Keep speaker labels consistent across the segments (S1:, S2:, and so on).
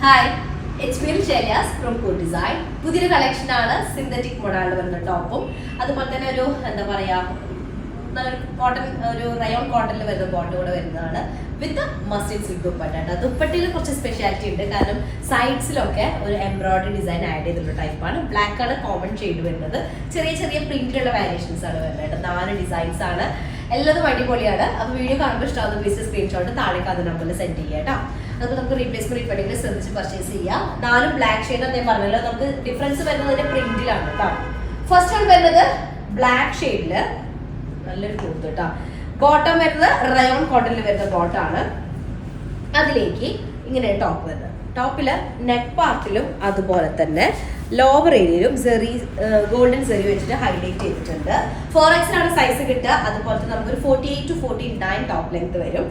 S1: Hi, it's me ഷെലിയാസ് from code design. പുതിയൊരു കളക്ഷനാണ് സിന്തറ്റിക് മോഡലിൽ വരുന്ന ടോപ്പും അതുപോലെ തന്നെ ഒരു എന്താ പറയാ നല്ലൊരു കോട്ടൺ, ഒരു റയോൺ കോട്ടണിൽ വരുന്ന ബോട്ടം കൂടെ വരുന്നതാണ് വിത്ത് മസ്ലിൻ സിൽക്ക് ദുപ്പട്ട. ദുപ്പട്ടയിൽ കുറച്ച് സ്പെഷ്യാലിറ്റി ഉണ്ട്, കാരണം സൈഡ്സിലൊക്കെ ഒരു എംബ്രോയിഡറി ഡിസൈൻ ആഡ് ചെയ്തിട്ടുള്ള ടൈപ്പാണ്. ബ്ലാക്ക് ആണ് കോമൺ ഷെയ്ഡ് വരുന്നത്. ചെറിയ ചെറിയ പ്രിന്റിലുള്ള വാരിയേഷൻസ് ആണ് വരുന്നത്. 4 ഡിസൈൻസ് ആണ്, എല്ലാതും അടിപൊളിയാണ്. അപ്പോൾ വീഡിയോ കാണുമ്പോൾ ഇഷ്ടമാകുന്ന പീസ് സ്ക്രീൻഷോട്ട് താഴേക്ക് അത് നമ്പറിൽ സെൻഡ് ചെയ്യാം കേട്ടോ. നമുക്ക് റീപ്ലേസ്മെന്റ് റീഫണ്ടിങ് ശ്രദ്ധിച്ച് പർച്ചേസ് ചെയ്യാം. 4 ബ്ലാക്ക് ഷെയ്ഡ് എന്ന് ഞാൻ പറഞ്ഞല്ലോ, നമുക്ക് ഡിഫറൻസ് വരുന്നതിന്റെ പ്രിന്റിലാണ് കേട്ടോ. ഫസ്റ്റ് വൺ വരുന്നത് ബ്ലാക്ക് ഷെയ്ഡില് നല്ലൊരു ക്ലോത്ത് കേട്ടോ. ബോട്ടം വരുന്നത് റയോൺ കോട്ടണിൽ വരുന്ന ബോട്ടാണ്. അതിലേക്ക് ഇങ്ങനെ ടോപ്പ് വരുന്നത്. ടോപ്പില് നെക്ക് പാർട്ടിലും അതുപോലെ തന്നെ ലോവർ ഏരിയയിലും ഗോൾഡൻ സെറി വെച്ചിട്ട് ഹൈലൈറ്റ് ചെയ്തിട്ടുണ്ട്. 4X ആണ് സൈസ് കിട്ടുക. അതുപോലെ തന്നെ നമുക്കൊരു 48 to 49 ടോപ്പ് ലെങ്ത് വരും.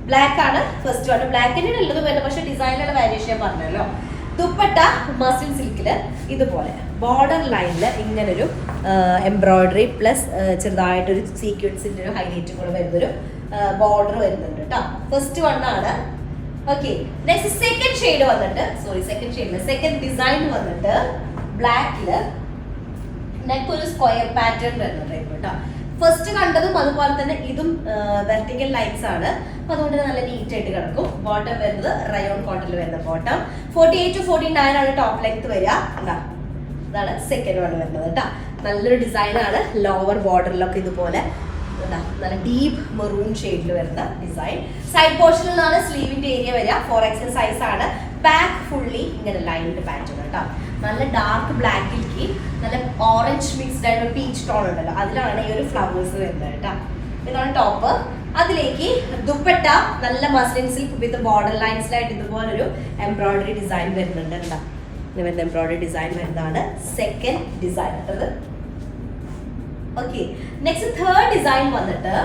S1: ബ്ലാക്ക് ആണ് ഫസ്റ്റ് വൺ. ബ്ലാക്കിന്റെ ഉള്ളത് വരുന്നത്, പക്ഷെ ഡിസൈനിലുള്ള വേരിയേഷൻ പറഞ്ഞല്ലോ. ദുപ്പട്ട മസ്ലിൻ സിൽക്കില് ഇതുപോലെ ബോർഡർ ലൈനിൽ ഇങ്ങനൊരു എംബ്രോയിഡറി പ്ലസ് ചെറുതായിട്ടൊരു സീക്വൻസിന്റെ ഒരു ഹൈലൈറ്റും കൂടെ വരുന്നൊരു ബോർഡർ വരുന്നുണ്ട് കേട്ടോ. ഫസ്റ്റ് വൺ ആണ്. ഓക്കെ, നെക്സ്റ്റ് സെക്കൻഡ് ഷെയ്ഡ് വന്നിട്ട് സെക്കൻഡ് ഡിസൈൻ വന്നിട്ട് ബ്ലാക്കില് നെക്ക് ഒരു സ്ക്വയർ പാറ്റേൺ വരുന്ന ടൈപ്പ് കേട്ടോ. ഫസ്റ്റ് കണ്ടതും അതുപോലെ തന്നെ ഇതും വെർട്ടിക്കൽ ലൈൻസ് ആണ്, അപ്പൊ അതുകൊണ്ട് നല്ല നീറ്റ് ആയിട്ട് കിടക്കും. ബോട്ടം വരുന്നത് റയോൺ കോട്ടണിൽ വരുന്ന ബോട്ടം. 48 to 49 ആണ് ടോപ്പ് ലെങ്ത് വരിക. ഇതാണ് സെക്കൻഡ് വൺ വരുന്നത് കേട്ടോ. നല്ലൊരു ഡിസൈൻ ആണ്. ലോവർ ബോർഡറിലൊക്കെ ഇതുപോലെ നല്ല ഡീപ്പ് മെറൂൺ ഷെയ്ഡിൽ വരുന്ന ഡിസൈൻ. സൈഡ് പോർഷനിൽ നിന്നാണ് സ്ലീവിന്റെ ഏരിയ വരിക. 4X സൈസ് ആണ്. ബാക്ക് ഫുള്ളി ഇങ്ങനെ ലൈൻഡ് പാറ്റേൺ കേട്ടോ. നല്ല ഡാർക്ക് ബ്ലാക്കിലേക്ക് നല്ല ഓറഞ്ച് മിക്സ്ഡ് ആയിട്ട് ഒരു പീച്ച് ടോൺ ഉണ്ടല്ലോ, അതിലാണ് ഈ ഒരു ഫ്ലവേഴ്സ് വരുന്നത് കേട്ടോ. ഇതാണ് ടോപ്പ്. അതിലേക്ക് ദുപ്പട്ട നല്ല മസ്ലിൻ സിൽക്ക് വിത്ത് ബോർഡർ ലൈൻസിലായിട്ട് ഇതുപോലൊരു എംബ്രോയിഡറി ഡിസൈൻ വരുന്നുണ്ട് കേട്ടോ. ഇങ്ങനെ എംബ്രോയിഡറി ഡിസൈൻ വരുന്നതാണ് സെക്കൻഡ് ഡിസൈൻ കേട്ടത്. ഓക്കെ, നെക്സ്റ്റ് തേർഡ് ഡിസൈൻ വന്നിട്ട്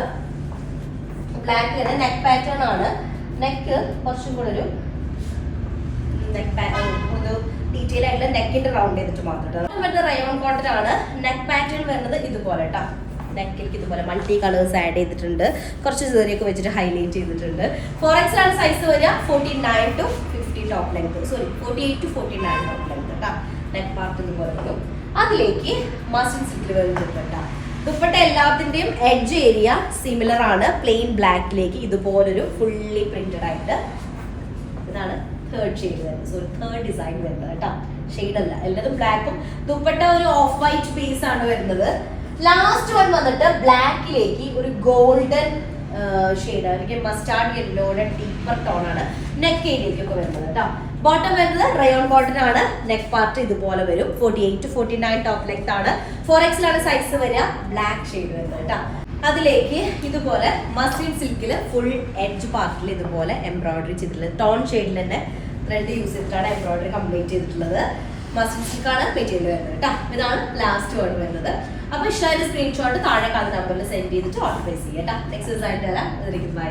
S1: ബ്ലാക്ക് നെക്ക് പാറ്റേൺ ആണ്. നെക്ക് കുറച്ചും കൂടെ ഒരു ഒരു ഡീറ്റെയിൽ ആയിട്ടുള്ള നെക്കിന്റെ റൗണ്ട് ചെയ്തിട്ട് മാത്രം. റയോൺ കോട്ടൺ ആണ്. നെക്ക് പാറ്റേൺ വരുന്നത് ഇതുപോലെ കേട്ടോ. നെക്കിലേക്ക് ഇതുപോലെ മൾട്ടി കളേഴ്സ് ആഡ് ചെയ്തിട്ടുണ്ട്. കുറച്ച് ചെറിയൊക്കെ വെച്ചിട്ട് ഹൈലൈറ്റ് ചെയ്തിട്ടുണ്ട്. 4X ആണ് സൈസ് വരിക. 49 to 50 top length, 48 to 49 top length കേട്ടോ. നെക്ക് പാർട്ട് ഇതുപോലെ വരും. അതിലേക്ക് മസ്ലിൻ സിൽക്കിൽ വരുന്നുണ്ട് കേട്ടോ. ദുപ്പട്ട എല്ലാത്തിന്റെയും എഡ്ജ് ഏരിയ സിമിലർ ആണ്. പ്ലെയിൻ ബ്ലാക്കിലേക്ക് ഇതുപോലൊരു ഫുള്ളി പ്രിന്റഡ് ആയിട്ട്. ഇതാണ് തേർഡ് ഷെയ്ഡ് വരുന്നത്. തേർഡ് ഡിസൈൻ വരുന്നത് കേട്ടോ. ഷെയ്ഡ് അല്ല, എല്ലാതും ബ്ലാക്കും. ദുപ്പട്ട ഒരു ഓഫ് വൈറ്റ് ബേസ് ആണ് വരുന്നത്. ലാസ്റ്റ് വൺ വന്നിട്ട് ബ്ലാക്കിലേക്ക് ഒരു ഗോൾഡൻ ഷെയ്ഡ് ആണ്, മസ്റ്റാർഡ് യെല്ലോയുടെ ഡീപ്പർ ടോൺ ആണ് നെക്ക് ഏരിയയിലേക്കൊക്കെ വരുന്നത് കേട്ടോ. ബോട്ടം വരുന്നത് റയോൺ കോട്ടൺ ആണ്. നെക്ക് പാർട്ട് ഇതുപോലെ വരും. 48 to 49 ടോപ്പ് ലെങ്ത് ആണ്. 4X ആണ് സൈസ് വരിക. ബ്ലാക്ക് ഷെയ്ഡ് വരുന്നത് കേട്ടോ. അതിലേക്ക് ഇതുപോലെ മസ്ലിൻ സിൽക്കില് ഫുൾ എഡ്ജ് പാർട്ടിൽ ഇതുപോലെ എംബ്രോയിഡറി ചെയ്തിട്ടുള്ളത്. ടോൺ ഷെയ്ഡിൽ തന്നെ ത്രെഡ് യൂസ് ചെയ്തിട്ടാണ് എംബ്രോയിഡറി കംപ്ലീറ്റ് ചെയ്തിട്ടുള്ളത്. മസ്ലിൻ സിൽക്കാണ് മെറ്റീരിയൽ വരുന്നത് കേട്ടോ. ഇതാണ് ലാസ്റ്റ് വേർഡ് വരുന്നത്. അപ്പൊ ഇഷ്ടമായിട്ട് സ്ക്രീൻഷോട്ട് താഴെ കാണുന്ന നമ്പറിൽ സെൻഡ് ചെയ്തിട്ട് ഓർഡർ പ്ലേസ് ചെയ്യാം കേട്ടോ. നെക്സ്റ്റ് ഡിസൈൻ തരാം. ബൈ.